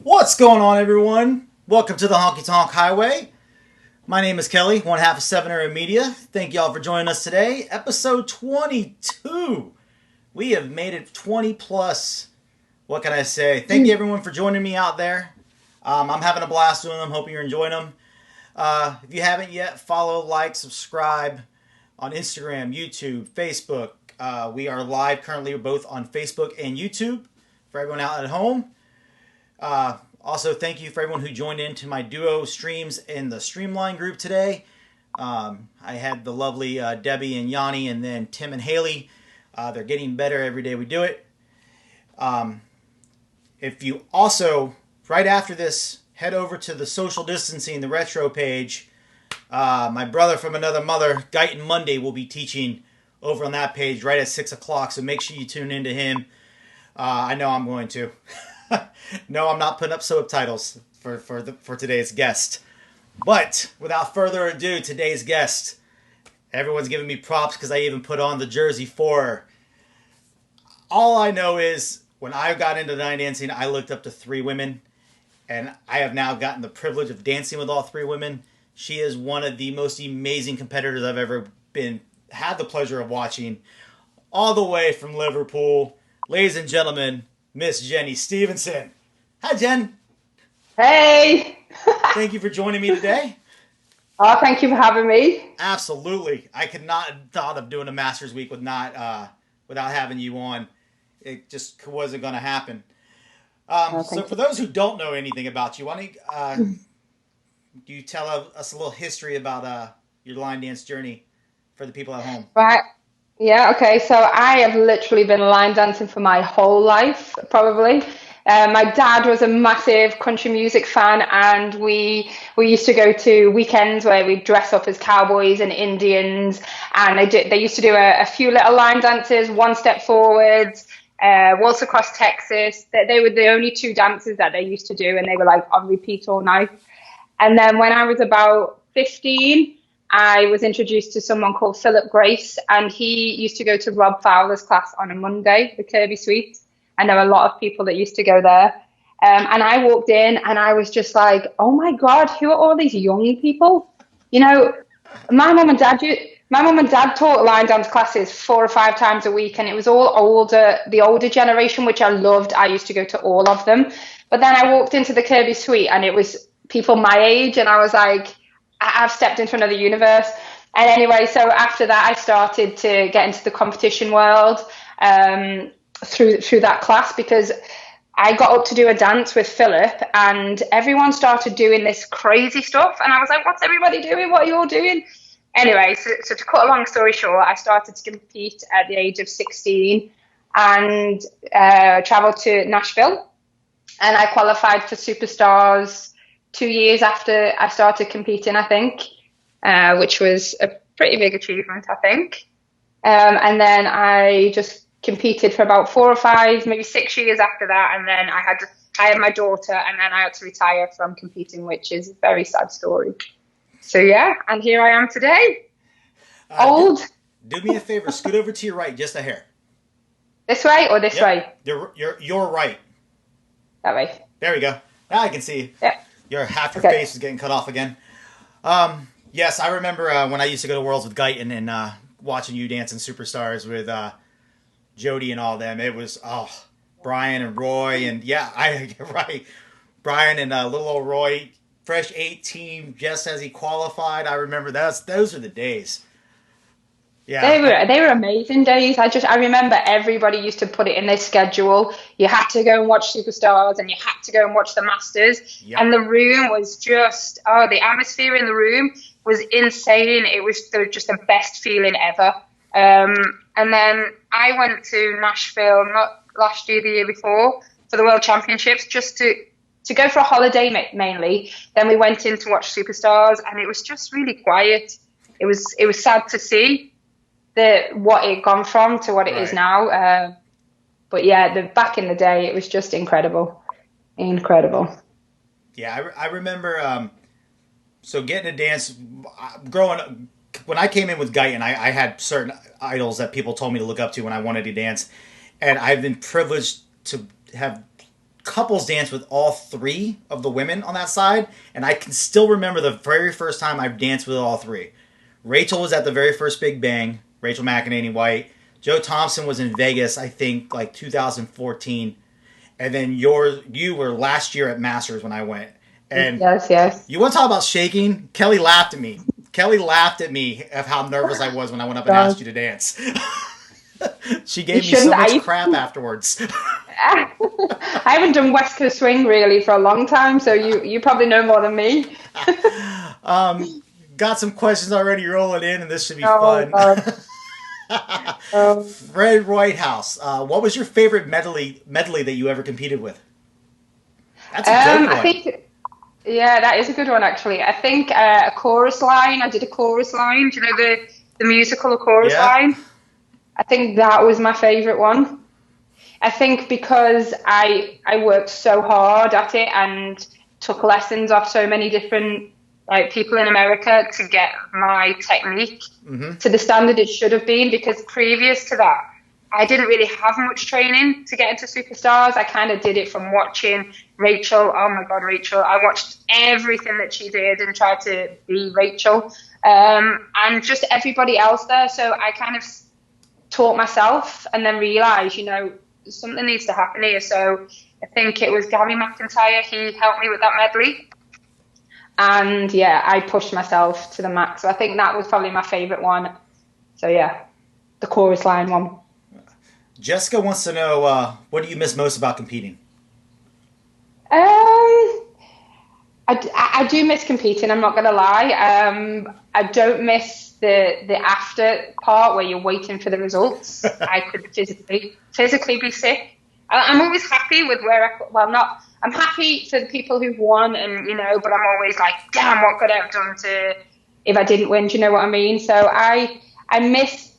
What's going on, everyone? Welcome to the Honky Tonk Highway. My name is Kelly, one half of 7 Era Media. Thank y'all for joining us today. Episode 22. We have made it 20 plus. What can I say? Thank you, everyone, for joining me out there. I'm having a blast doing them. Hoping you're enjoying them. If you haven't yet, follow, like, subscribe on Instagram, YouTube, Facebook. We are live currently both on Facebook and YouTube for everyone out at home. Also, thank you for everyone who joined into my duo streams in the Streamline group today. I had the lovely Debbie and Yanni, and then Tim and Haley. They're getting better every day we do it. If you also, right after this, head over to the Social Distancing, the Retro page. My brother from another mother, Guyton Monday, will be teaching over on that page right at 6 o'clock, so make sure you tune into him. I know I'm going to. No, I'm not putting up subtitles for today's guest. But without further ado, today's guest, everyone's giving me props because I even put on the jersey for her. All I know is when I got into line dancing, I looked up to three women, and I have now gotten the privilege of dancing with all three women. She is one of the most amazing competitors I've ever had the pleasure of watching, all the way from Liverpool. Ladies and gentlemen, Miss Jenny Stevenson. Hi, Jen. Hey! Thank you for joining me today. Oh, thank you for having me. Absolutely. I could not have thought of doing a Masters Week without having you on. It just wasn't going to happen. So for those who don't know anything about you, why don't you tell us a little history about your line dance journey for the people at home? Right. Yeah, okay. So I have literally been line dancing for my whole life, probably. My dad was a massive country music fan, and we used to go to weekends where we'd dress up as cowboys and Indians, and they used to do a few little line dances, one step forwards, waltz across Texas. They were the only two dances that they used to do, and they were like on repeat all night. And then when I was about 15, I was introduced to someone called Philip Grace, and he used to go to Rob Fowler's class on a Monday, the Kirby Suite. And there were a lot of people that used to go there. And I walked in and I was just like, oh my God, who are all these young people? You know, my mum and dad, taught line dance classes 4 or 5 times a week, and it was all the older generation, which I loved. I used to go to all of them. But then I walked into the Kirby Suite and it was people my age, and I was like, I've stepped into another universe. And anyway, so after that, I started to get into the competition world through that class, because I got up to do a dance with Philip, and everyone started doing this crazy stuff. And I was like, what's everybody doing? What are you all doing? Anyway, so to cut a long story short, I started to compete at the age of 16 and traveled to Nashville. And I qualified for Superstars 2 years after I started competing, I think, which was a pretty big achievement, I think. And then I just competed for about 4 or 5, maybe 6 years after that. And then I had my daughter, and then I had to retire from competing, which is a very sad story. So yeah, and here I am today. Old. Do me a favor, scoot over to your right, just a hair. This way or this way? You're right. That way. There we go. Now I can see. Yeah. Half your face is getting cut off again. Yes, I remember when I used to go to Worlds with Guyton and watching you dance in Superstars with Jody and all them. It was Brian and Roy, and right, Brian and little old Roy, fresh 18, just as he qualified. I remember those are the days. Yeah, they were amazing days. I remember everybody used to put it in their schedule. You had to go and watch Superstars, and you had to go and watch the Masters. Yep. And the room was just the atmosphere in the room was insane. It was just the best feeling ever. And then I went to Nashville, not last year, the year before, for the World Championships, just to go for a holiday mainly. Then we went in to watch Superstars, and it was just really quiet. It was sad to see what it gone from to what it is now. But yeah, back in the day, it was just incredible. Incredible. Yeah, I remember, so getting to dance, growing up, when I came in with Guyton, I had certain idols that people told me to look up to when I wanted to dance. And I've been privileged to have couples dance with all 3 of the women on that side. And I can still remember the very first time I've danced with all 3. Rachel was at the very first Big Bang, Rachel McEnany White. Joe Thompson was in Vegas, I think, like 2014. And then you were last year at Masters when I went. And yes. You want to talk about shaking? Kelly laughed at me. Kelly laughed at me of how nervous I was when I went up and asked you to dance. She gave me so much crap afterwards. I haven't done West Coast Swing really for a long time, so you probably know more than me. Got some questions already rolling in, and this should be fun. Fred Whitehouse, what was your favorite medley that you ever competed with? That's a good one. I think, yeah, that is a good one actually. I think a chorus line. I did a chorus line. Do you know the musical A Chorus Line? I think that was my favorite one. I think because I worked so hard at it and took lessons off so many different people in America to get my technique to the standard it should have been, because previous to that I didn't really have much training to get into Superstars. I kind of did it from watching Rachel. Oh my God, Rachel. I watched everything that she did and tried to be Rachel, and just everybody else there. So I kind of taught myself and then realised, something needs to happen here. So I think it was Gary McIntyre. He helped me with that medley. And yeah, I pushed myself to the max. So I think that was probably my favourite one. So yeah, the chorus line one. Jessica wants to know, what do you miss most about competing? I do miss competing. I'm not going to lie. I don't miss the after part where you're waiting for the results. I could physically be sick. I'm always happy with I'm happy for the people who've won, and but I'm always like, damn, what could I have done if I didn't win? Do you know what I mean? So I miss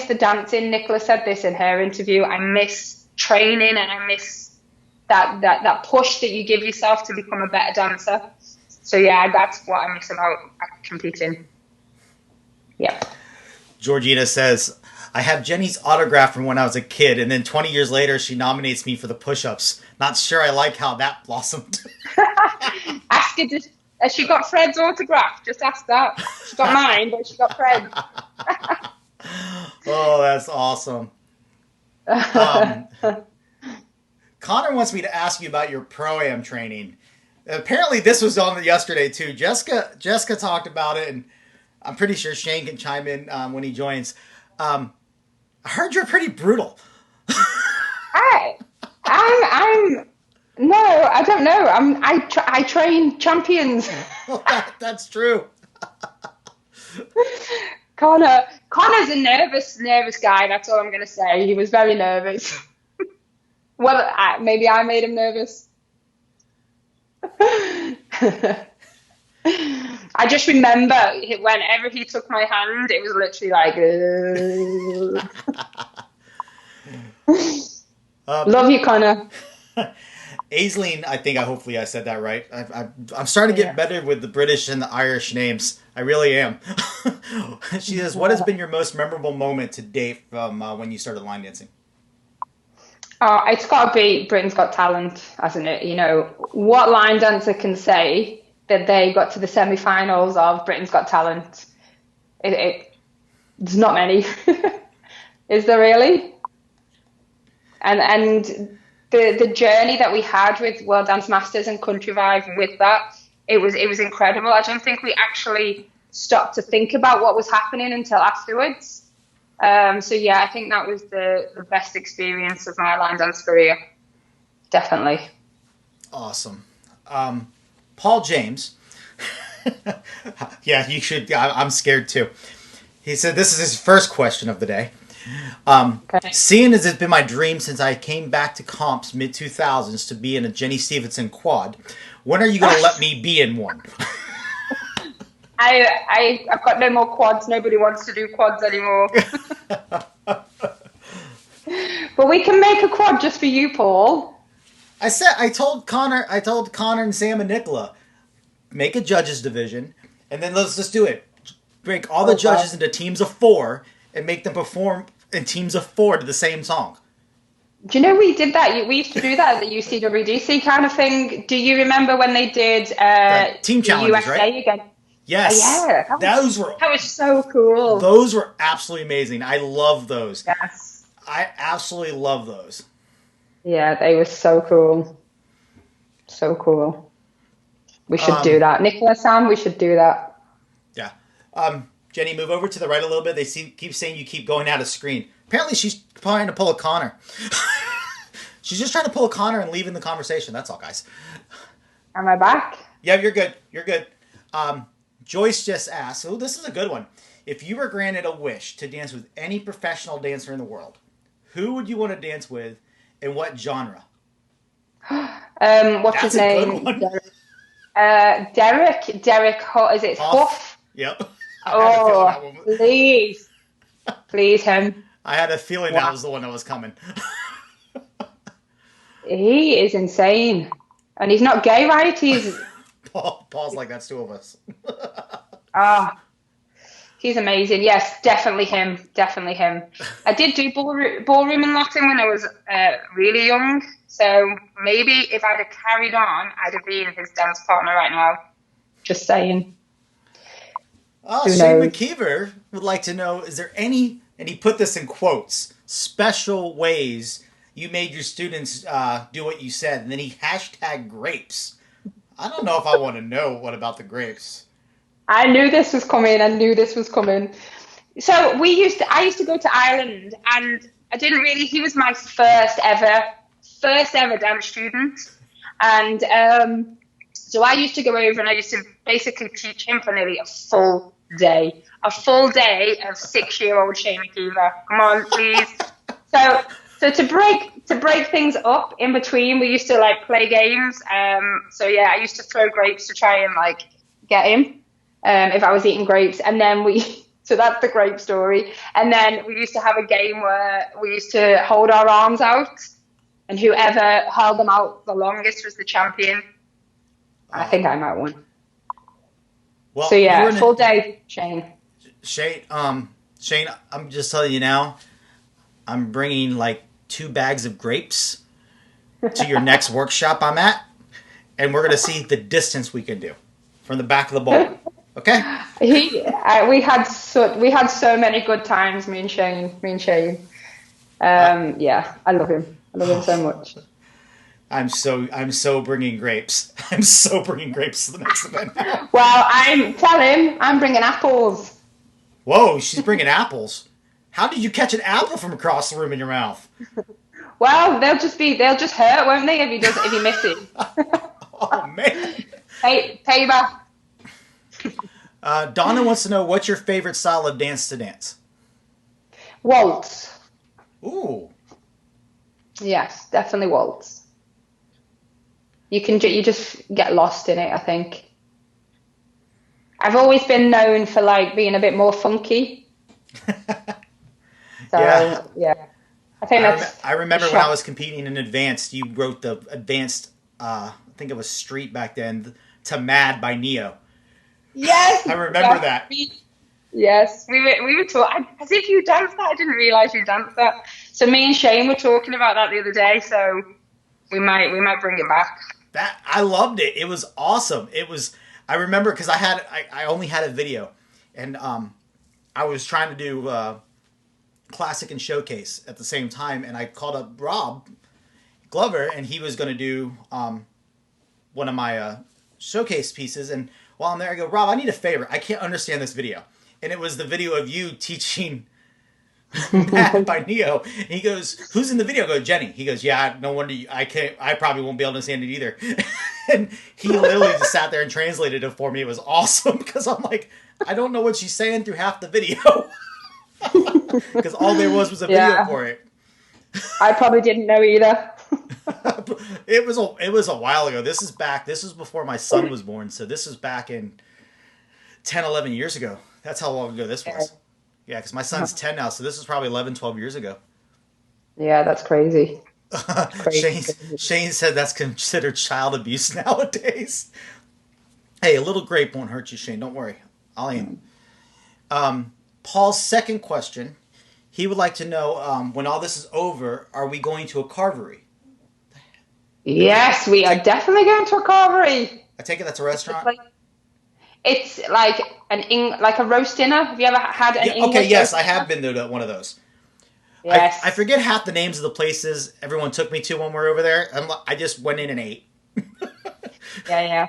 the dancing. Nicola said this in her interview. I miss training, and I miss that push that you give yourself to become a better dancer. So yeah, that's what I miss about competing. Yeah. Georgina says, I have Jenny's autograph from when I was a kid, and then 20 years later she nominates me for the push-ups. Not sure I like how that blossomed. Ask her, has she got Fred's autograph? Just ask that. She got mine, but she got Fred. Oh, that's awesome. Connor wants me to ask you about your Pro-Am training. Apparently this was on yesterday too. Jessica talked about it, and I'm pretty sure Shane can chime in when he joins. I heard you're pretty brutal. No, I don't know. I train champions. That's true. Connor's a nervous guy. That's all I'm going to say. He was very nervous. Well, maybe I made him nervous. I just remember whenever he took my hand, it was literally like, love you, Connor. Aisling, hopefully I said that right. I'm starting to get better with the British and the Irish names. I really am. She says, what has been your most memorable moment to date from when you started line dancing? It's got to be Britain's Got Talent, hasn't it? What line dancer can say that they got to the semi-finals of Britain's Got Talent? There's not many. Is there really? And the journey that we had with World Dance Masters and Country Vibe with that, it was incredible. I don't think we actually stopped to think about what was happening until afterwards. So yeah, I think that was the best experience of my line dance career. Definitely. Awesome. Paul James. Yeah, you should. I'm scared too. He said this is his first question of the day. Okay. Seeing as it's been my dream since I came back to comps mid-2000s to be in a Jenny Stevenson quad, when are you going to let me be in one? I've got no more quads. Nobody wants to do quads anymore. But we can make a quad just for you, Paul. I told Connor and Sam and Nicola, make a judges division, and then let's just do it. Break all the judges into teams of 4 and make them perform in teams of 4 to the same song. Do you know we did that? We used to do that at the UCWDC kind of thing. Do you remember when they did team challenges, USA right? Again? Yes. Yeah. That was so cool. Those were absolutely amazing. I love those. Yes. I absolutely love those. Yeah, they were so cool. So cool. We should do that. Nicola, Sam, we should do that. Yeah. Jenny, move over to the right a little bit. They keep saying you keep going out of screen. Apparently she's trying to pull a Connor. She's just trying to pull a Connor and leaving the conversation. That's all, guys. Am I back? Yeah, you're good. You're good. Joyce just asked, oh, this is a good one. If you were granted a wish to dance with any professional dancer in the world, who would you want to dance with and what genre? What's his name? Derek. Is it Huff? Yep. Oh, please. Please, him. I had a feeling that was the one that was coming. He is insane. And he's not gay, right? He's... Paul's like, that's 2 of us. He's amazing. Yes, definitely him. Definitely him. I did do ballroom and Latin when I was really young. So maybe if I'd have carried on, I'd have been his dance partner right now. Just saying. Who Shane knows? McKeever would like to know, is there any, and he put this in quotes, special ways you made your students do what you said? And then he hashtag grapes. I don't know if I want to know what about the grapes. I knew this was coming. I knew this was coming. So I used to go to Ireland, and I didn't really. He was my first ever dance student, and so I used to go over and I used to basically teach him for nearly a full day of 6-year-old Shane McKeever. Come on, please. So to break things up in between, we used to like play games. So yeah, I used to throw grapes to try and like get him if I was eating grapes, and then so that's the grape story. And then we used to have a game where we used to hold our arms out, and whoever held them out the longest was the champion. I think I might win. Well, So yeah, full day, Shane. Shane, Shane, I'm just telling you now, I'm bringing like 2 bags of grapes to your next workshop I'm at, and we're gonna see the distance we can do from the back of the bowl. Okay? We had so many good times, me and Shane. Yeah, I love him. I love him so much. I'm so bringing grapes. I'm so bringing grapes to the next event. Well, tell him I'm bringing apples. Whoa, she's bringing apples. How did you catch an apple from across the room in your mouth? Well, they'll just hurt, won't they, if he misses. Oh man. Payback. Donna wants to know, what's your favorite style of dance to dance? Waltz. Ooh. Yes, definitely waltz. You just get lost in it, I think. I've always been known for like being a bit more funky. So yeah. I think I remember when I was competing in advanced, you wrote the advanced I think it was Street back then, to Mad by Neo. Yes. I remember that. Yes. We were talking as if you danced that. I didn't realise you danced that. So me and Shane were talking about that the other day, so we might bring it back. That I loved it. It was awesome. I remember because I only had a video, and I was trying to do classic and showcase at the same time, and I called up Rob Glover, and he was going to do one of my showcase pieces. And while I'm there, I go, Rob, I need a favor. I can't understand this video, and it was the video of you teaching Mad by Neo. And he goes, who's in the video? I go, Jenny. He goes, yeah, no wonder I probably won't be able to understand it either. And he literally just sat there and translated it for me. It was awesome because I'm like, I don't know what she's saying through half the video. Because all there was a video for it. I probably didn't know either. It was a while ago. This was before my son was born, so this was back in 10, 11 years ago. That's how long ago this was. Yeah, because my son's 10 now, so this is probably 11, 12 years ago. Yeah, that's crazy. Shane said that's considered child abuse nowadays. Hey, a little grape won't hurt you, Shane. Don't worry. I'll aim. Paul's second question, he would like to know, when all this is over, are we going to a carvery? Yes, we are definitely going to a carvery. I take it that's a restaurant? It's like like a roast dinner. Have you ever had an English okay, yes, roast I have been to one of those. Yes. I forget half the names of the places everyone took me to when we were over there. I just went in and ate. Yeah.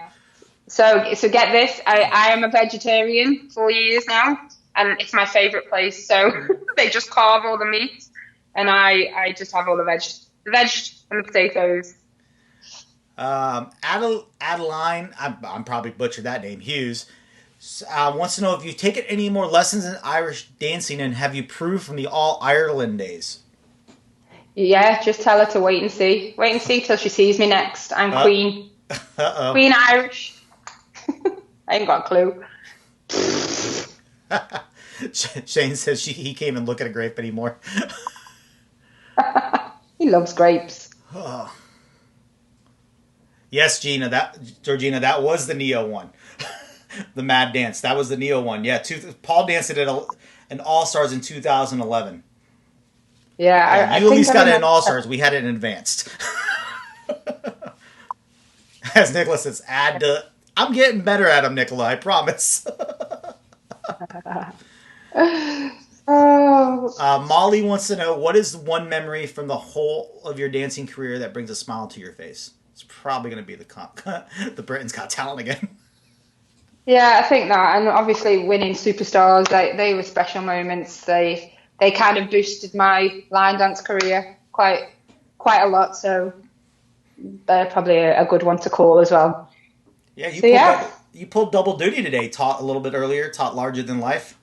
So get this. I am a vegetarian 4 years now, and it's my favorite place. So they just carve all the meat, and I just have all the veg and the potatoes. Adeline, I'm probably butchered that name, Hughes, wants to know if you've taken any more lessons in Irish dancing, and have you proved from the All Ireland days? Yeah, just tell her to wait and see. Wait and see till she sees me next. I'm Queen. Uh-oh. Queen Irish. I ain't got a clue. Shane says he can't even look at a grape anymore. He loves grapes. Oh. Yes, Georgina, that was the Neo one. The Mad Dance. That was the Neo one. Yeah, Paul danced it at an All-Stars in 2011. Yeah, you at least got it in All-Stars. We had it in Advanced. As Nicholas says, I'm getting better at them, Nicola, I promise. Molly wants to know, what is one memory from the whole of your dancing career that brings a smile to your face? It's probably going to be the Britain's Got Talent again. Yeah, I think that, and obviously winning Superstars, they were special moments. They kind of boosted my line dance career quite a lot. So they're probably a good one to call as well. Yeah, you pulled double duty today. Taught a little bit earlier. Taught larger than life.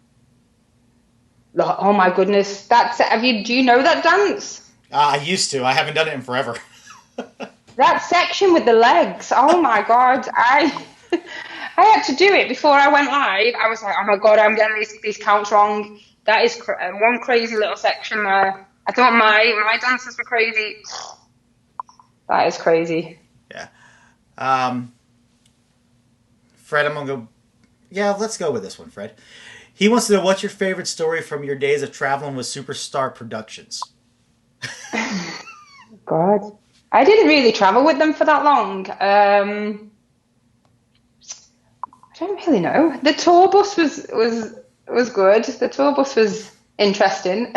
Oh my goodness, do you know that dance? I used to. I haven't done it in forever. That section with the legs. Oh my God, I had to do it before I went live. I was like, oh my God, I'm getting these counts wrong. That is one crazy little section there. I thought my dances were crazy. That is crazy. Yeah. Fred, I'm going to go... Yeah, let's go with this one, Fred. He wants to know, what's your favorite story from your days of traveling with Superstar Productions? God. I didn't really travel with them for that long. I don't really know. The tour bus was good. The tour bus was interesting.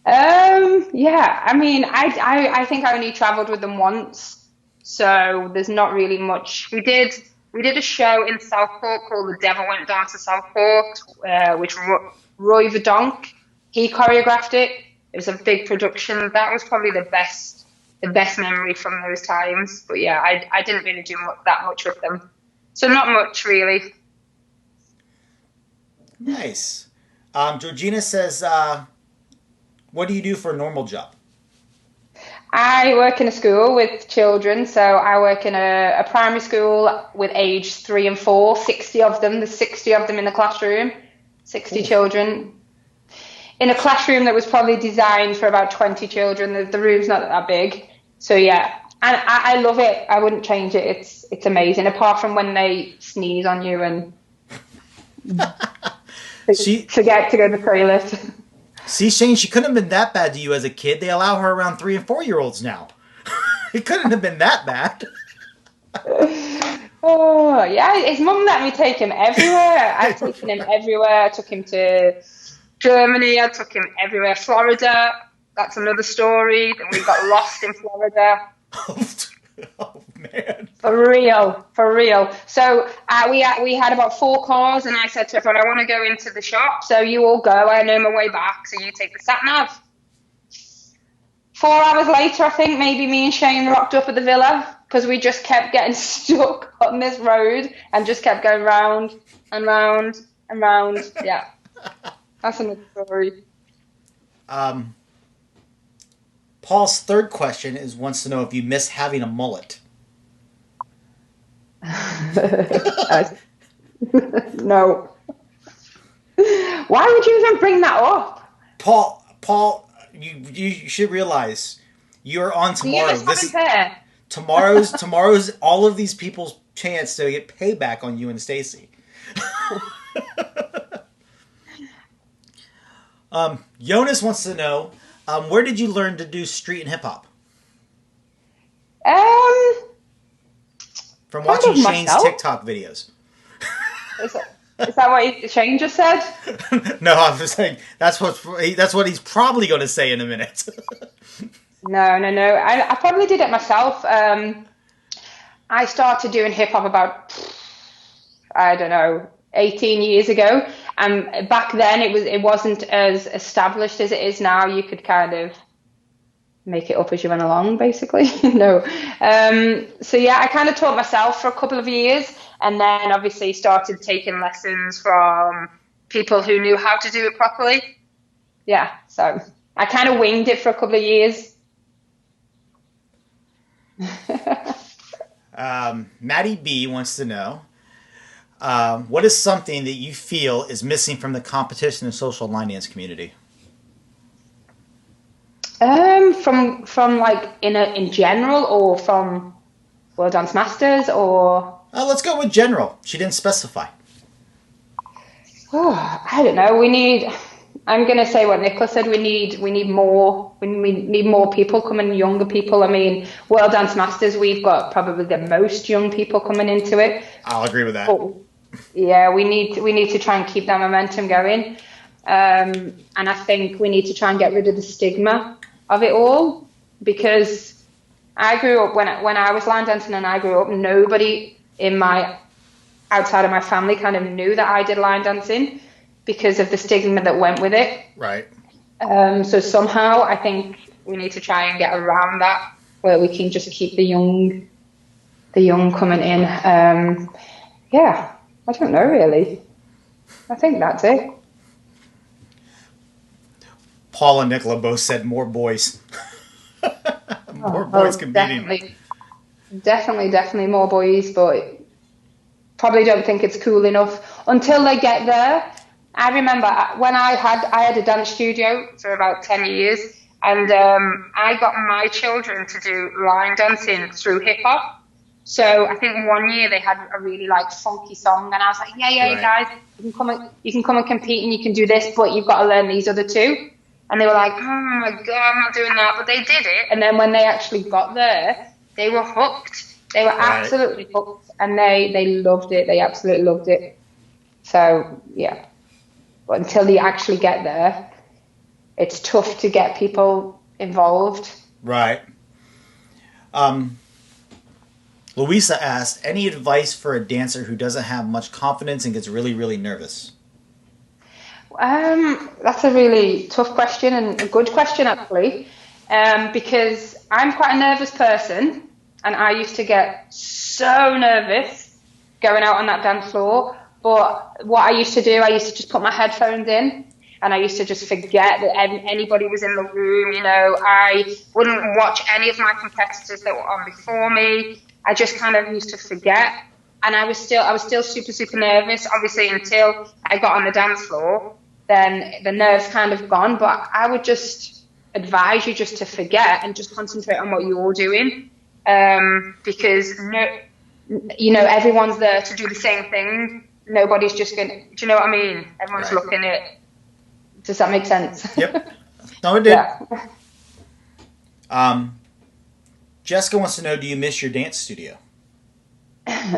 Yeah, I mean, I think I only traveled with them once, so there's not really much. We did a show in Southport called The Devil Went Down to Southport, which Roy the Donk, he choreographed it. It was a big production. That was probably the best memory from those times. But yeah, I didn't really do that much with them. So not much, really. Nice. Georgina says, what do you do for a normal job? I work in a school with children. So I work in a primary school with age 3 and 4, 60 of them. There's 60 of them in the classroom, 60 Ooh. children. In a classroom that was probably designed for about 20 children. The room's not that big. So yeah, and I love it. I wouldn't change it. It's amazing, apart from when they sneeze on you and forget to go to the toilet. See, Shane, she couldn't have been that bad to you as a kid. They allow her around 3 and 4-year-olds now. It couldn't have been that bad. Oh, yeah. His mum let me take him everywhere. I've taken him everywhere. I took him to Germany. I took him everywhere. Florida. That's another story. Then we got lost in Florida. Oh, man. For real. So we had about 4 cars, and I said to everyone, I want to go into the shop, so you all go. I know my way back, so you take the sat nav. 4 hours later, I think maybe me and Shane rocked up at the villa because we just kept getting stuck on this road and just kept going round and round and round. Yeah, that's another story. Paul's third question wants to know if you miss having a mullet. No. Why would you even bring that up? Paul, you should realize you're on tomorrow. Tomorrow's all of these people's chance to get payback on you and Stacy. Jonas wants to know, where did you learn to do street and hip hop? From watching Shane's TikTok videos. Is that what Shane just said? No, I'm just saying that's what he's probably going to say in a minute. No. I probably did it myself. I started doing hip hop about, I don't know, 18 years ago. And back then it wasn't as established as it is now. You could kind of make it up as you went along, basically. No. So yeah, I kind of taught myself for a couple of years, and then obviously started taking lessons from people who knew how to do it properly. Yeah, so I kind of winged it for a couple of years. Maddie B wants to know, what is something that you feel is missing from the competition and social line dance community? From like in general, or from World Dance Masters, or Let's go with general. She didn't specify. Oh, I don't know. I'm going to say what Nicola said. We need more people coming, younger people. I mean, World Dance Masters, we've got probably the most young people coming into it. I'll agree with that. But yeah, we need to try and keep that momentum going. And I think we need to try and get rid of the stigma of it all, because I grew up when I was line dancing and I grew up, nobody outside of my family kind of knew that I did line dancing because of the stigma that went with it. Right. So somehow I think we need to try and get around that, where we can just keep the young coming in. Yeah, I don't know really. I think that's it. Paul and Nicola both said more boys. More boys competing. Definitely more boys, but probably don't think it's cool enough until they get there. I remember when I had a dance studio for about 10 years, and I got my children to do line dancing through hip hop. So I think one year they had a really funky song, and I was like, yeah, right. Guys, you can come and compete and you can do this, but you've got to learn these other two. And they were like, oh my God, I'm not doing that. But they did it. And then when they actually got there, they were hooked. They were absolutely hooked. And they loved it. They absolutely loved it. So, yeah. But until they actually get there, it's tough to get people involved. Right. Louisa asked, any advice for a dancer who doesn't have much confidence and gets really, really nervous? That's a really tough question, and a good question actually, because I'm quite a nervous person, and I used to get so nervous going out on that dance floor. But what I used to do, I used to just put my headphones in, and I used to just forget that anybody was in the room. You know, I wouldn't watch any of my competitors that were on before me. I just kind of used to forget, and I was still super, super nervous, obviously, until I got on the dance floor. Then the nerves kind of gone, but I would just advise you just to forget and just concentrate on what you're doing, because everyone's there to do the same thing. Nobody's just going to, do you know what I mean? Everyone's looking at, does that make sense? Yep. No, it did. Yeah. Jessica wants to know, do you miss your dance studio?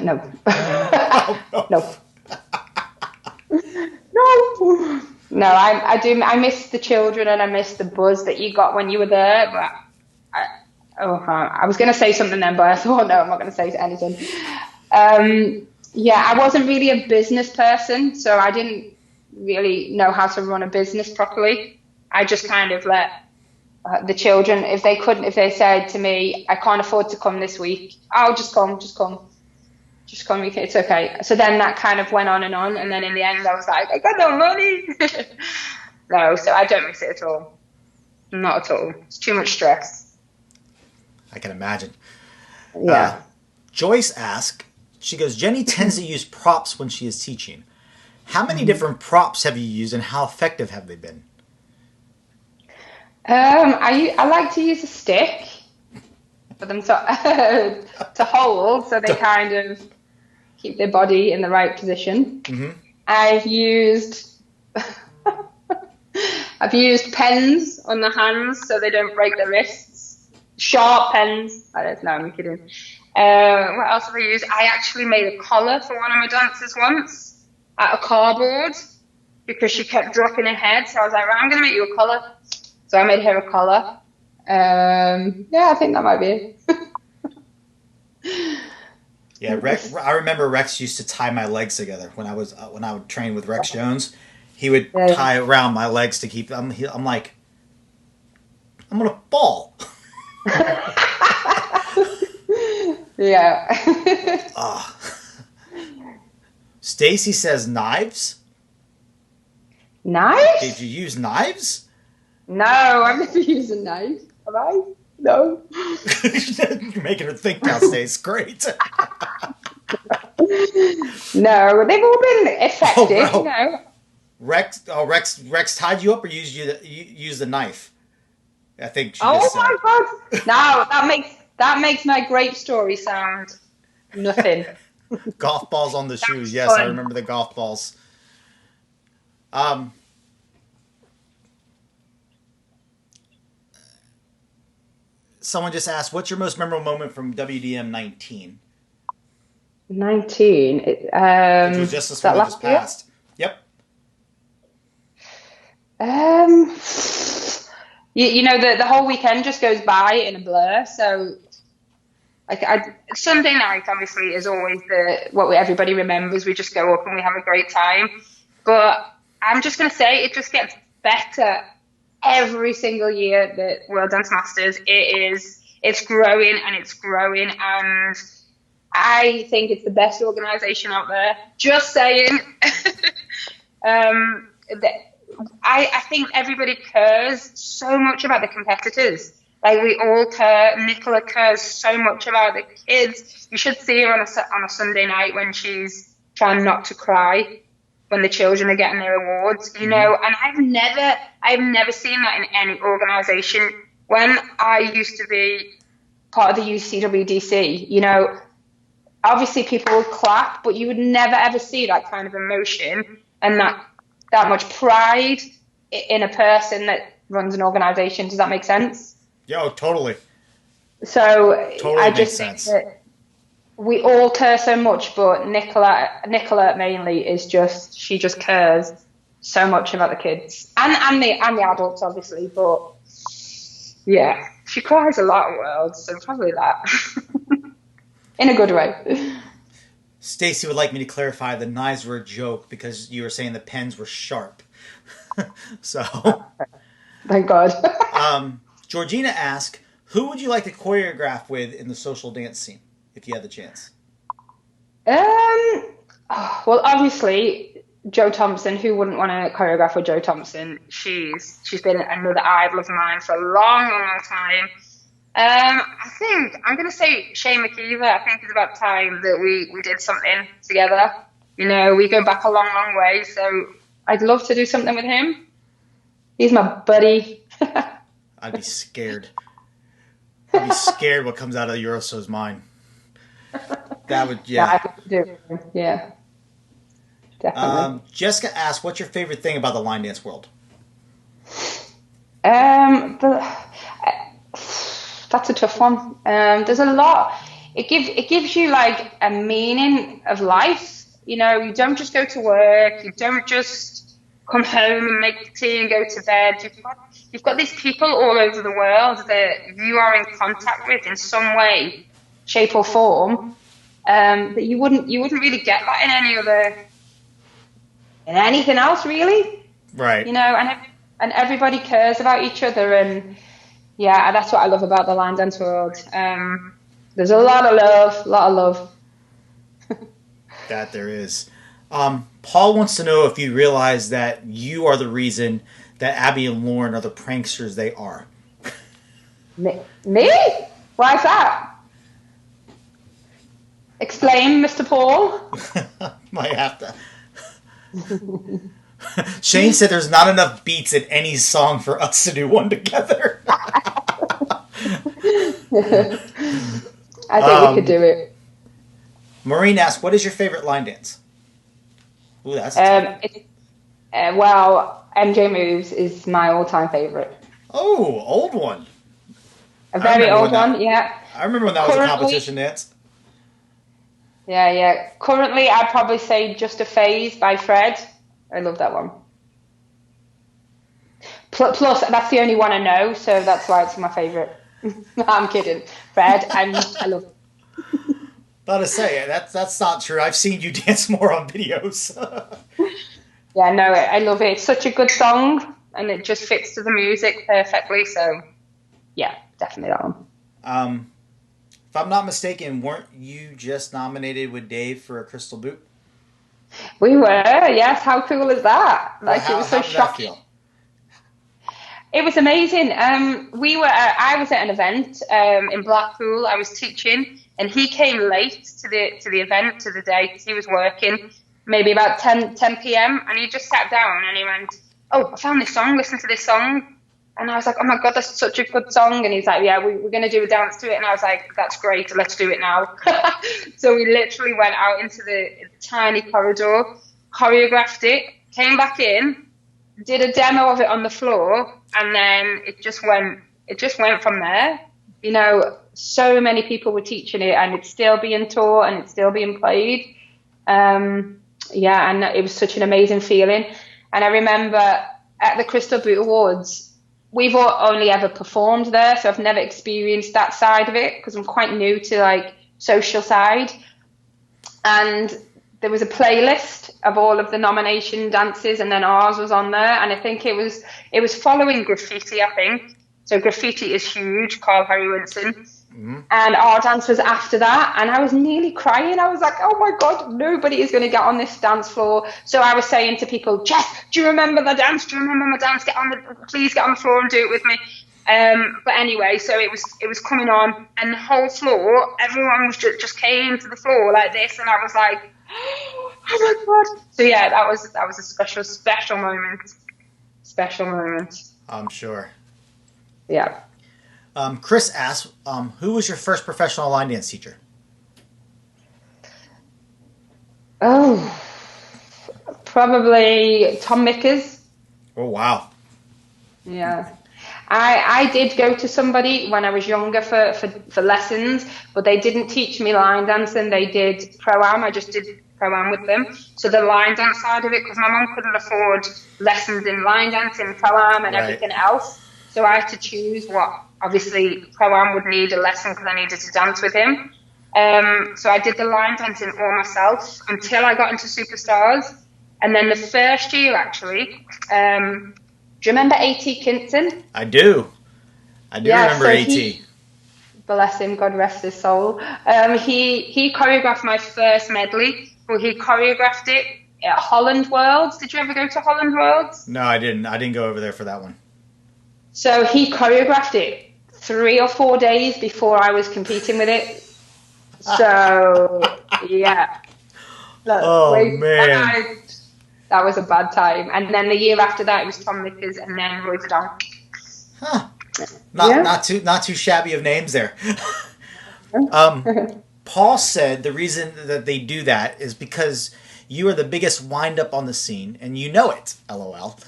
No. Oh, no. No. No, I do. I miss the children and I miss the buzz that you got when you were there. But I was going to say something then, but I thought, no, I'm not going to say anything. I wasn't really a business person, so I didn't really know how to run a business properly. I just kind of let the children, if they said to me, I can't afford to come this week, I'll just come. It's okay. So then that kind of went on, and then in the end I was like, I got no money. No, so I don't miss it at all. Not at all. It's too much stress. I can imagine. Yeah. Joyce asked, she goes, Jenny tends to use props when she is teaching. How many different props have you used, and how effective have they been? I like to use a stick for them to hold, so they kind of keep their body in the right position. Mm-hmm. I've used pens on the hands so they don't break the wrists. Sharp pens. I don't know, I'm kidding. What else have I used? I actually made a collar for one of my dancers once out of cardboard because she kept dropping her head. So I was like, right, I'm going to make you a collar. So I made her a collar. I think that might be it. Yeah, I remember Rex used to tie my legs together when I would train with Rex Jones. He would tie around my legs to keep. I'm like, I'm gonna fall. Yeah. Stacy says knives. Knives? Did you use knives? No, I've never used a knife. Have I? No. You're making her think now, Stace. Great. No, they've all been effective. Oh, wow. Rex tied you up, or used the knife? I think she just said. God! No, that makes my grape story sound nothing. Golf balls on the shoes. Yes, I Fun. remember the golf balls. Um, Someone just asked, "What's your most memorable moment from WDM 19?" 19. Which was just this Is one that that just last year? passed. Yep. Um, you know, the whole weekend just goes by in a blur. So, like, Sunday night obviously is always everybody remembers. We just go up and we have a great time. But I'm just gonna say it just gets better every single year. The World Dance Masters, it's growing and it's growing, and I think it's the best organisation out there. Just saying. um, I think everybody cares so much about the competitors. Like we all care. Nicola cares so much about the kids. You should see her on a Sunday night when she's trying not to cry when the children are getting their awards. You Hmm. know, and I've never seen that in any organisation. When I used to be part of the UCWDC, you know, obviously people would clap, but you would never ever see that kind of emotion and that much pride in a person that runs an organization. Does that make sense? Yo, totally. So Totally I makes just think sense. that we all care so much, but Nicola mainly is just she just cares so much about the kids and the adults obviously, but yeah, she cries a lot at Worlds, so probably that in a good way. Stacy would like me to clarify the knives were a joke because you were saying the pens were sharp. So, Thank God. Georgina asked, "Who would you like to choreograph with in the social dance scene if you had the chance?" Well, obviously, Joe Thompson. Who wouldn't want to choreograph with Joe Thompson? She's been another idol of mine for a long, long, long time. I think I'm gonna say Shane McKeever. I think it's about time that we did something together. You know, we go back a long, long way. So I'd love to do something with him. He's my buddy. I'd be scared. I'd be scared what comes out of the Euroso's mind. That would, Yeah, yeah. I could do it. Yeah, definitely. Jessica asked, "What's your favorite thing about the line dance world?" But that's a tough one. There's a lot. It gives you like a meaning of life. You know, you don't just go to work. You don't just come home and make tea and go to bed. You've got these people all over the world that you are in contact with in some way, shape or form. That you wouldn't really get that in in anything else really. Right. You know, and everybody cares about each other, and yeah, that's what I love about the line dance world. There's a lot of love. That there is. Paul wants to know if you realize that you are the reason that Abby and Lauren are the pranksters they are. Me? Why is that? Explain, Mr. Paul. Might have to. Shane said there's not enough beats in any song for us to do one together. I think we could do it. Maureen asked, "What is your favorite line dance?" Ooh, that's a tough one. Well, MJ Moves is my all-time favorite. Oh, old one. A I very remember when old that. one, yeah. I remember when that was a Currently, competition dance. yeah. Currently, I'd probably say Just a Phase by Fred. I love that one. Plus, that's the only one I know, so that's why it's my favorite. I'm kidding, Fred. I love. About to say that's not true. I've seen you dance more on videos. Yeah, no, I love it. It's such a good song, and it just fits to the music perfectly. So, yeah, definitely that one. um, if I'm not mistaken, weren't you just nominated with Dave for a Crystal Boot? We were, yes. How cool is that? Like, it was How so did that shocking. feel? It was amazing. We were. I was at an event in Blackpool. I was teaching, and he came late to the event to the day because he was working, maybe about 10 p.m. And he just sat down and he went, "Oh, I found this song. Listen to this song." And I was like, oh my God, that's such a good song. And he's like, yeah, we're going to do a dance to it. And I was like, that's great. Let's do it now. So we literally went out into the tiny corridor, choreographed it, came back in, did a demo of it on the floor. And then it just went from there. You know, so many people were teaching it, and it's still being taught and it's still being played. Yeah, and it was such an amazing feeling. And I remember at the Crystal Boot Awards, we've only ever performed there, so I've never experienced that side of it because I'm quite new to like social side. And there was a playlist of all of the nomination dances, and then ours was on there. And I think it was following graffiti, I think. So graffiti is huge, Carl Harry Winston. Mm-hmm. And our dance was after that, and I was nearly crying. I was like, oh my God, nobody is going to get on this dance floor. So I was saying to people, Jeff, do you remember the dance? Do you remember my dance? Please get on the floor and do it with me. But anyway, so it was coming on, and the whole floor, everyone was just came to the floor like this, and I was like, oh my God. So yeah, that was a special moment. Special moment. I'm sure. Yeah. Chris asks, who was your first professional line dance teacher? Oh, probably Tom Mickers. Oh, wow. Yeah. I did go to somebody when I was younger for lessons, but they didn't teach me line dancing. They did pro-am. I just did pro-am with them. So the line dance side of it, because my mum couldn't afford lessons in line dancing, pro-am and everything else. So I had to choose what, obviously, pro-am would need a lesson because I needed to dance with him. So I did the line dancing all myself until I got into Superstars. And then the first year, actually, do you remember A.T. Kinson? I do. Remember A.T. Bless him, God rest his soul. He choreographed my first medley. Well, he choreographed it at Holland Worlds. Did you ever go to Holland Worlds? No, I didn't. I didn't go over there for that one. So he choreographed it 3 or 4 days before I was competing with it. So, yeah. Man. That was a bad time. And then the year after that, it was Tom Mickers and then Roy Verdon. Huh. Not too shabby of names there. Paul said the reason that they do that is because you are the biggest wind-up on the scene, and you know it, LOL.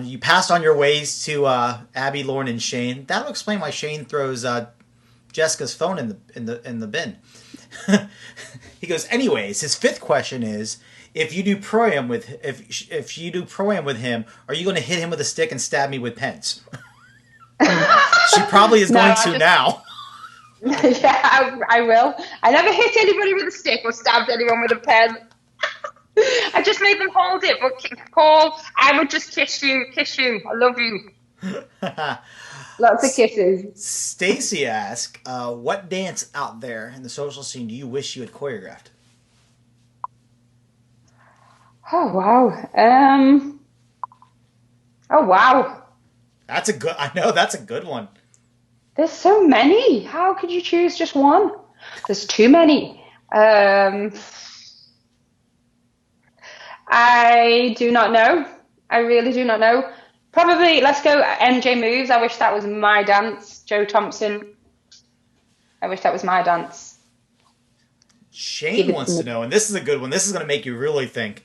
You passed on your ways to Abby, Lauren, and Shane. That'll explain why Shane throws Jessica's phone in the bin. He goes, anyways, his fifth question is, if you do pro-am with him, are you going to hit him with a stick and stab me with pens? She probably is going to now. Yeah, I will. I never hit anybody with a stick or stabbed anyone with a pen. I just made them hold it, but Paul, I would just kiss you. I love you. Lots of kisses. Stacy asked, what dance out there in the social scene do you wish you had choreographed? Oh, wow. Oh, wow. That's a good one. There's so many. How could you choose just one? There's too many. I do not know. I really do not know. Probably, let's go MJ Moves. I wish that was my dance. Joe Thompson. I wish that was my dance. Shane wants to know, and this is a good one. This is going to make you really think.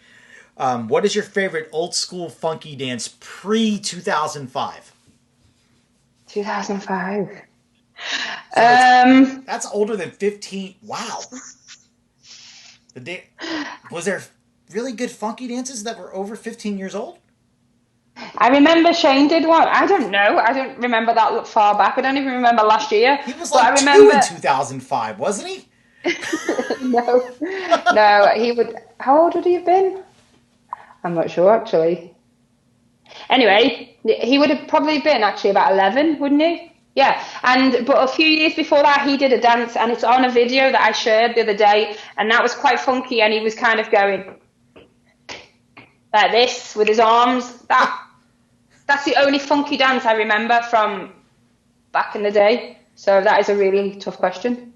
What is your favorite old school funky dance pre-2005? 2005. So that's older than 15. Wow. Was there really good funky dances that were over 15 years old? I remember Shane did one. I don't know. I don't remember that far back. I don't even remember last year. He was like 2 in 2005, wasn't he? No, he would. How old would he have been? I'm not sure, actually. Anyway, he would have probably been actually about 11, wouldn't he? Yeah, but a few years before that, he did a dance, and it's on a video that I shared the other day, and that was quite funky, and he was kind of going like this with his arms. That's the only funky dance I remember from back in the day. So that is a really tough question.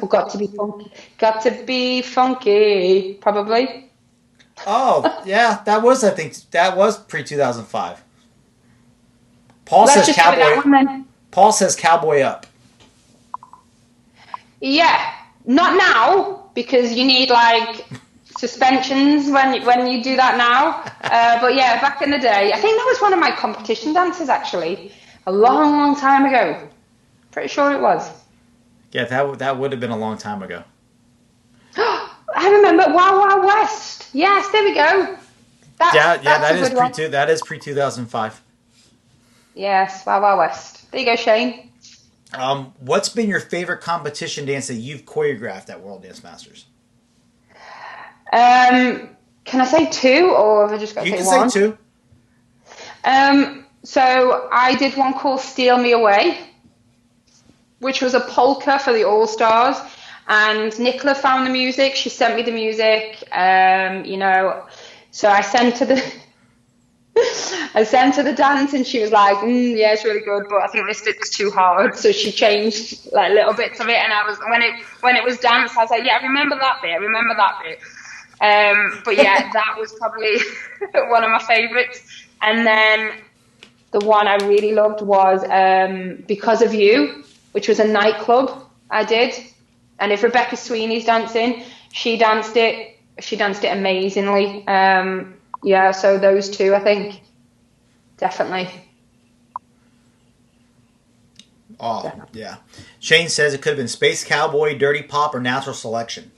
Got to be funky. Got to be funky, probably. Oh, yeah, that was pre-2005. Paul Let's says just go with that cowboy. one then. Paul says cowboy up. Yeah, not now because you need like suspensions when you do that now. But yeah, back in the day, I think that was one of my competition dances actually, a long, long time ago. Pretty sure it was. Yeah, that would have been a long time ago. I remember Wow Wow West. Yes, there we go. That's a good one. That is pre 2005. Yes, Wow Wow West. There you go, Shane. What's been your favorite competition dance that you've choreographed at World Dance Masters? Can I say two, or have I just got to say one? You can say two. So I did one called Steal Me Away, which was a polka for the All Stars. And Nicola found the music. She sent me the music. So I sent her the dance, and she was like, "Yeah, it's really good, but I think this bit's too hard." So she changed like little bits of it, and I was when it was danced, I was like, "Yeah, I remember that bit. I remember that bit." But yeah, that was probably one of my favorites. And then the one I really loved was Because of You, which was a nightclub I did. And if Rebecca Sweeney's dancing, she danced it amazingly. Yeah, so those two, I think, definitely. Oh, yeah. Shane says it could have been Space Cowboy, Dirty Pop, or Natural Selection.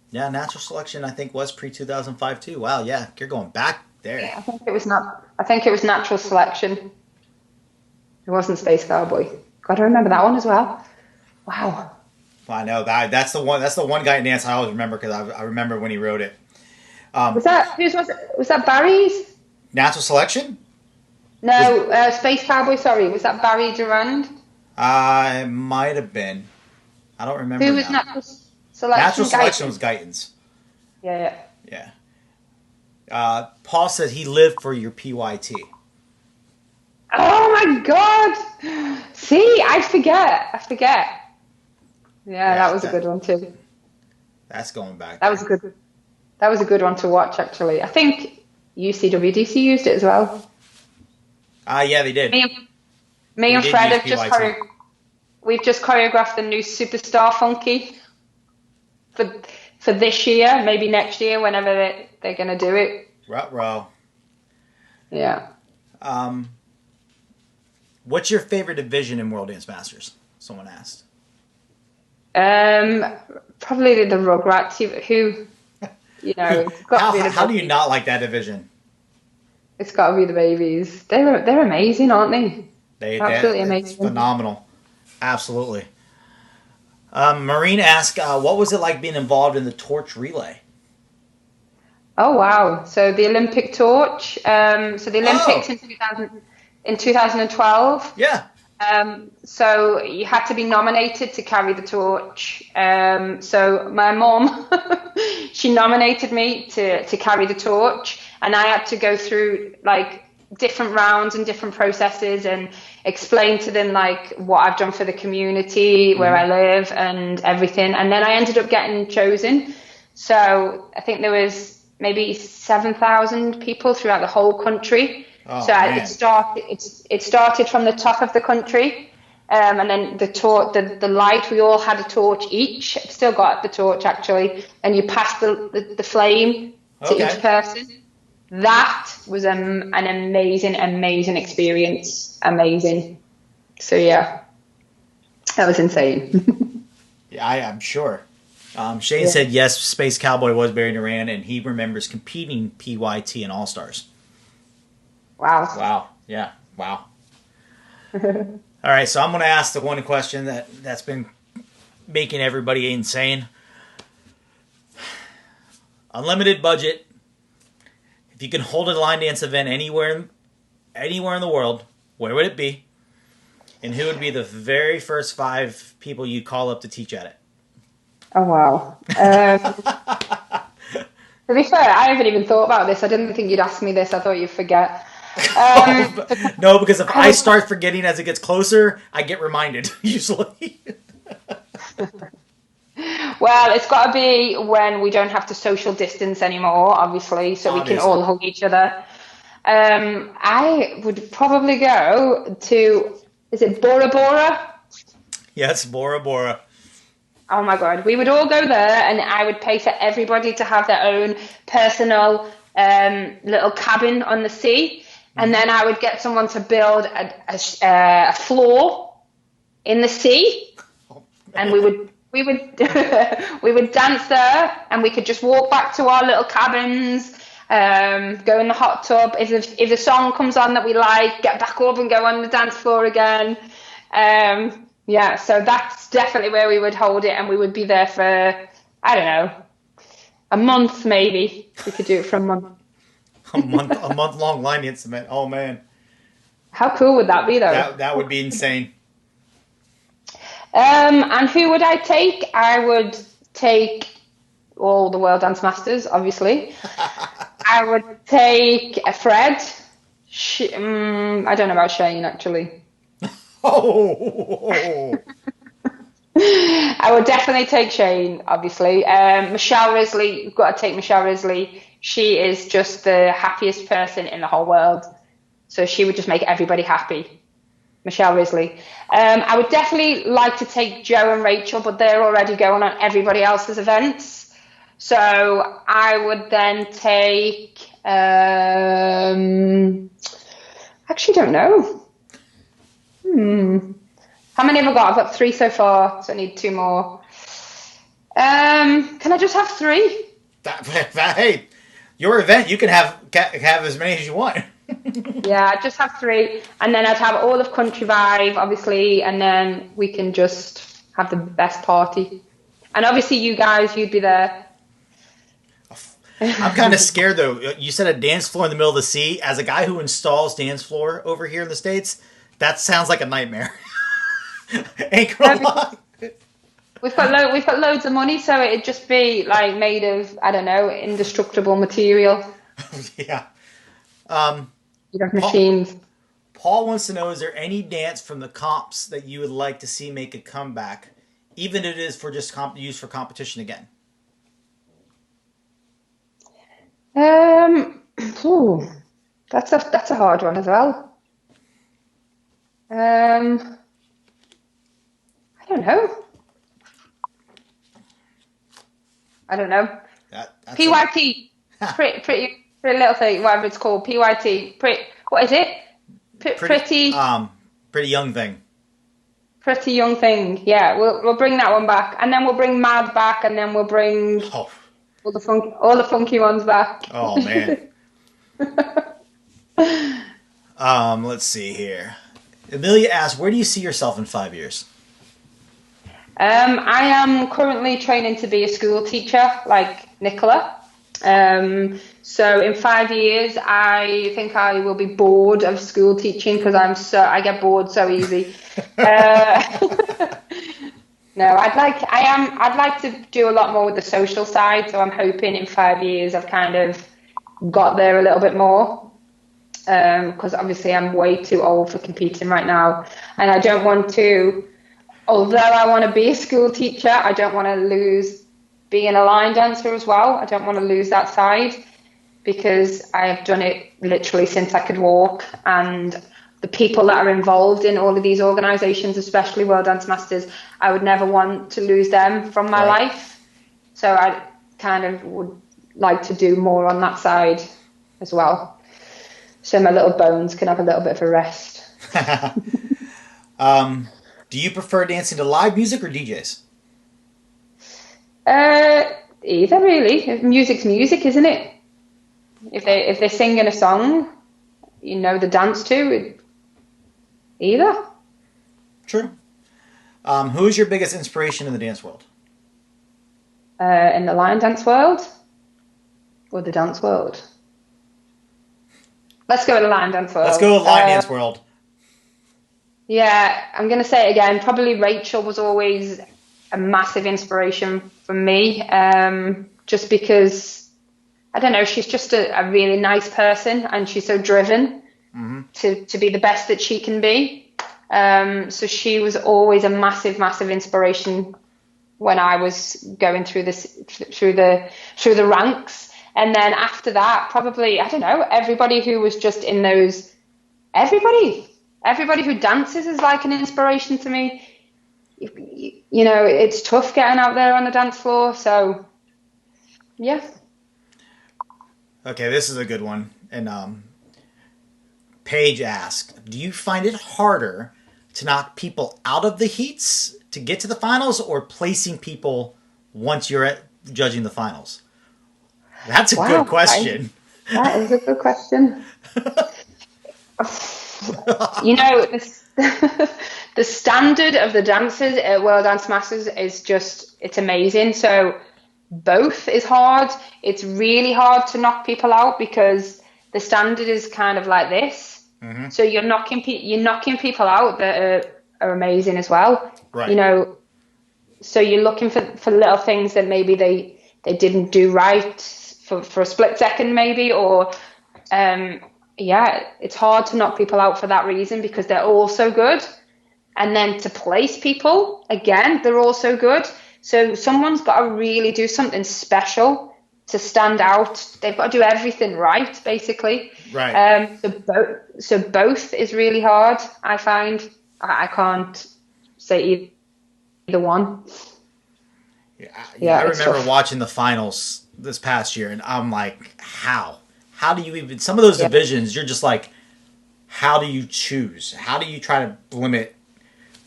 Yeah, Natural Selection I think was pre 2005 too. Wow, yeah, you're going back there. Yeah, I think it was Natural Selection. It wasn't Space Cowboy. Got to remember that one as well. Wow. Well, I know that's the one. That's the one guy in dance I always remember because I remember when he wrote it. Was that Barry's? Natural Selection? No, Space Cowboy. Sorry, was that Barry Durand? It might have been. I don't remember. Who was now. Natural Selection? Natural Selection was Guyton's. Yeah. Paul said he lived for your PYT. Oh my God! See, I forget. Yeah, that was a good one too. That's going back. That was a good one to watch actually. I think UCWDC used it as well. Yeah, they did. Me and Fred have we've just choreographed the new Superstar Funky for this year, maybe next year, whenever they're going to do it. Ruh-roh. Yeah. What's your favorite division in World Dance Masters? Someone asked. Probably the Rugrats, who, How do you not like that division? It's got to be the babies. They're amazing, aren't they? They're absolutely amazing. Phenomenal. Absolutely. Maureen asked, what was it like being involved in the torch relay? Oh, wow. So the Olympic torch. So the Olympics in 2012. Yeah. So you had to be nominated to carry the torch. So my mom, she nominated me to carry the torch, and I had to go through like different rounds and different processes and explain to them like what I've done for the community, where I live and everything. And then I ended up getting chosen. So I think there was maybe 7,000 people throughout the whole country. Oh, so it started from the top of the country, and then the light. We all had a torch each. Still got the torch actually, and you passed the flame to each person. That was an amazing experience. Amazing. So yeah, that was insane. Yeah, I'm sure. Shane said yes. Space Cowboy was Barry Duran, and he remembers competing PYT and All Stars. Wow. Yeah. Wow. All right. So I'm going to ask the one question that's been making everybody insane. Unlimited budget. If you can hold a line dance event anywhere in the world, where would it be? And who would be the very first 5 people you'd call up to teach at it? Oh, wow. To be fair, I haven't even thought about this. I didn't think you'd ask me this. I thought you'd forget. No, because if I start forgetting as it gets closer, I get reminded, usually. Well, it's got to be when we don't have to social distance anymore, obviously, so we can all hug each other. I would probably go to, is it Bora Bora? Yes, Bora Bora. Oh my God. We would all go there and I would pay for everybody to have their own personal little cabin on the sea. And then I would get someone to build a floor in the sea. And we would we would dance there, and we could just walk back to our little cabins, go in the hot tub. If a song comes on that we like, get back up and go on the dance floor again. Yeah, so that's definitely where we would hold it, and we would be there for, I don't know, a month maybe. We could do it for a month. A month long line instrument. Oh man, how cool would that be, though? That would be insane. And who would I take? I would take all the World Dance Masters, obviously. I would take Fred. I don't know about Shane, actually. Oh. I would definitely take Shane, obviously. Michelle Risley, you've got to take Michelle Risley. She is just the happiest person in the whole world. So she would just make everybody happy. Michelle Risley. I would definitely like to take Joe and Rachel, but they're already going on everybody else's events. So I would then take, actually don't know. How many have I got? I've got 3 so far, so I need 2 more. Can I just have 3? Hey, your event, you can have as many as you want. Yeah, I'd just have 3, and then I'd have all of Country Vibe, obviously, and then we can just have the best party. And obviously you guys, you'd be there. I'm kind of scared, though. You said a dance floor in the middle of the sea. As a guy who installs dance floor over here in the States, that sounds like a nightmare. Ain't gonna lie. We've got loads of money, so it'd just be like made of, I don't know, indestructible material. Yeah. You have machines. Paul wants to know, is there any dance from the comps that you would like to see make a comeback, even if it is for just used for competition again? That's a hard one as well. I don't know. PYT, pretty little thing, whatever it's called. PYT, what is it? Pretty young thing. Pretty young thing. Yeah, we'll bring that one back, and then we'll bring Mad back, and then we'll bring all the funky ones back. Oh man. Let's see here. Amelia asks, where do you see yourself in 5 years? I am currently training to be a school teacher, like Nicola. So in 5 years, I think I will be bored of school teaching because I get bored so easy. No, I'd like to do a lot more with the social side. So I'm hoping in 5 years I've kind of got there a little bit more. Because obviously I'm way too old for competing right now, and I don't want to. Although I want to be a school teacher, I don't want to lose being a line dancer as well. I don't want to lose that side because I have done it literally since I could walk, and the people that are involved in all of these organisations, especially World Dance Masters, I would never want to lose them from my life. So I kind of would like to do more on that side as well. So my little bones can have a little bit of a rest. Do you prefer dancing to live music or DJs? Either, really. Music's music, isn't it? If they're singing a song, you know the dance to. Either. True. Who is your biggest inspiration in the dance world? In the line dance world? Or the dance world? Let's go with the line dance world. Let's go with line dance world. Yeah, I'm going to say it again. Probably Rachel was always a massive inspiration for me. Just because, I don't know, she's just a really nice person, and she's so driven to be the best that she can be. So she was always a massive, massive inspiration when I was going through the ranks. And then after that, probably, I don't know, everybody who was just in those, everybody who dances is like an inspiration to me. You know, it's tough getting out there on the dance floor. So, yeah. Okay, this is a good one. And Paige asked, do you find it harder to knock people out of the heats to get to the finals, or placing people once you're at judging the finals? That's a good Wow. question. That is a good question. You know, the standard of the dancers at World Dance Masters is just, it's amazing. So both is hard. It's really hard to knock people out because the standard is kind of like this. Mm-hmm. So you're knocking people out that are amazing as well. You Right. know, so you're looking for little things that maybe they didn't do right for a split second maybe, or yeah, it's hard to knock people out for that reason because they're all so good. And then to place people, again, they're all so good. So someone's got to really do something special to stand out. They've got to do everything right, basically. Right. So both is really hard, I find. I can't say either one. Yeah, I It's remember tough. watching the finals this past year, and I'm like, how? How do you even, some of those Yeah, divisions, you're just like, how do you choose? How do you try to limit?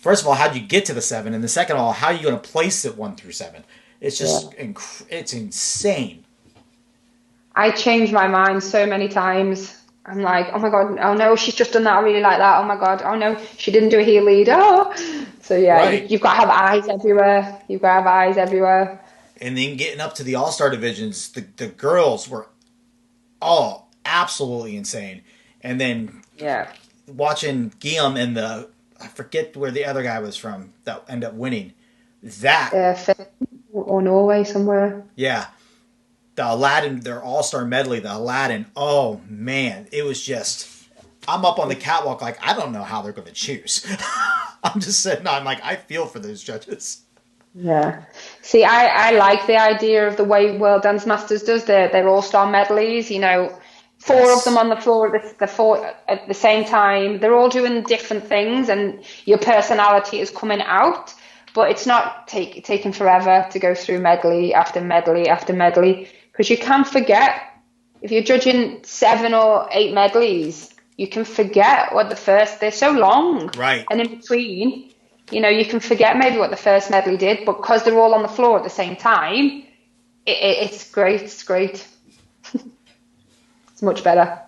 First of all, how do you get to the seven? And the second of all, how are you going to place it 1 through 7? It's yeah. just, it's insane. I change my mind so many times. I'm like, oh my God, oh no, she's just done that. I really like that. Oh my God, oh no, she didn't do a heel lead. Oh, so yeah, Right. you've got to have eyes everywhere. You've got to have eyes everywhere. And then getting up to the All Star divisions, the girls were all absolutely insane. And then Yeah, watching Guillaume and I forget where the other guy was from that ended up winning. That, Finland or Norway somewhere. yeah, the Aladdin, their All Star medley, the Aladdin. Oh man, it was just. I'm up on the catwalk, like I don't know how they're going to choose. I'm just sitting. I'm like, I feel for those judges. Yeah. See, I like the idea of the way World Dance Masters does their all-star medleys, you know, four of them Yes. on the floor at the four at the same time. They're all doing different things and your personality is coming out, but it's not taking forever to go through medley after medley after medley because you can forget if you're judging 7 or 8 medleys, you can forget what the first, they're so long Right. and in between. You know, you can forget maybe what the first medley did, but because they're all on the floor at the same time, it's great. It's great. It's much better.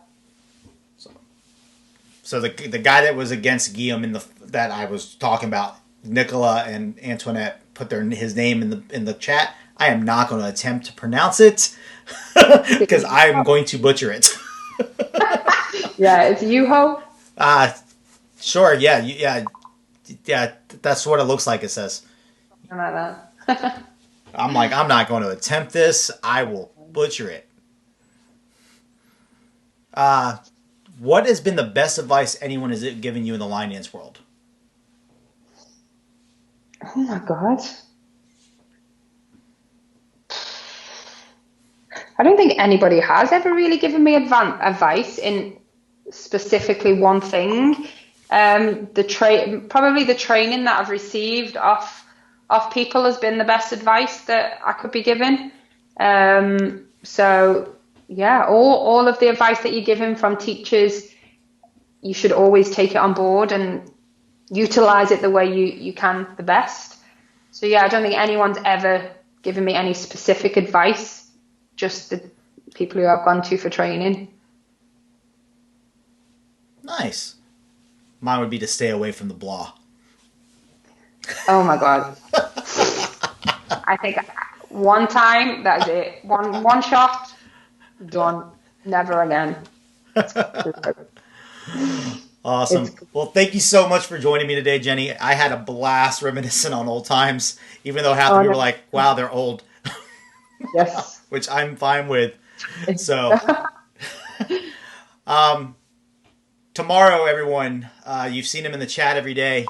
So the guy that was against Guillaume in the that I was talking about, Nicola and Antoinette put his name in the chat. I am not going to attempt to pronounce it because I am going to butcher it. Yeah, it's Yuho. Uh sure, yeah, yeah. That's what it looks like. It says. Something like that. I'm like, I'm not going to attempt this. I will butcher it. What has been the best advice anyone has given you in the line dance world? Oh my God. I don't think anybody has ever really given me advice in specifically one thing. Probably the training that I've received off people has been the best advice that I could be given. So yeah, all of the advice that you're given from teachers, you should always take it on board and utilize it the way you can the best. So yeah, I don't think anyone's ever given me any specific advice, just the people who I've gone to for training. Nice. Mine would be to stay away from the blah. Oh my God. I think one time, that's it. One shot, done. Never again. Awesome. It's Well, thank you so much for joining me today, Jenny. I had a blast reminiscing on old times, even though half the oh people no, were like, wow, they're old, yes. which I'm fine with. So, um, tomorrow, everyone, you've seen him in the chat every day.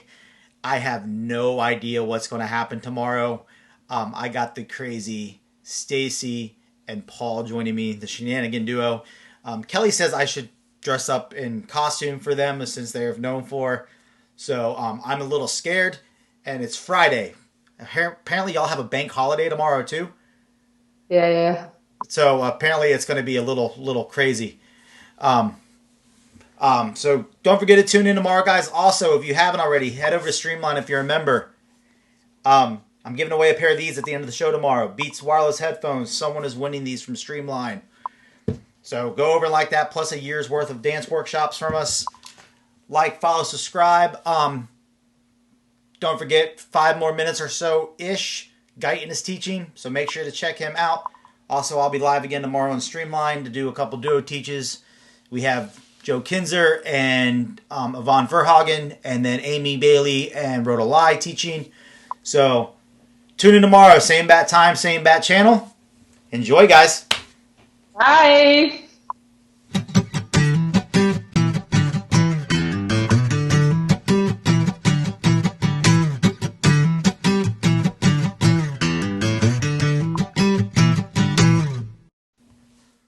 I have no idea what's going to happen tomorrow. I got the crazy Stacy and Paul joining me, the Shenanigan duo. Kelly says I should dress up in costume for them since they're known for. So I'm a little scared, and it's Friday. Apparently, y'all have a bank holiday tomorrow too. Yeah. So apparently, it's going to be a little crazy. So don't forget to tune in tomorrow, guys. Also, if you haven't already, head over to Streamline if you're a member. I'm giving away a pair of these at the end of the show tomorrow. Beats wireless headphones. Someone is winning these from Streamline. So go over and like that, plus a year's worth of dance workshops from us. Like, follow, subscribe. Don't forget, 5 more minutes or so-ish. Guyton is teaching, so make sure to check him out. Also, I'll be live again tomorrow on Streamline to do a couple duo teaches. We have Joe Kinzer and Yvonne Verhagen, and then Amy Bailey and Rhoda Lai teaching. So tune in tomorrow, same bat time, same bat channel. Enjoy, guys. Bye.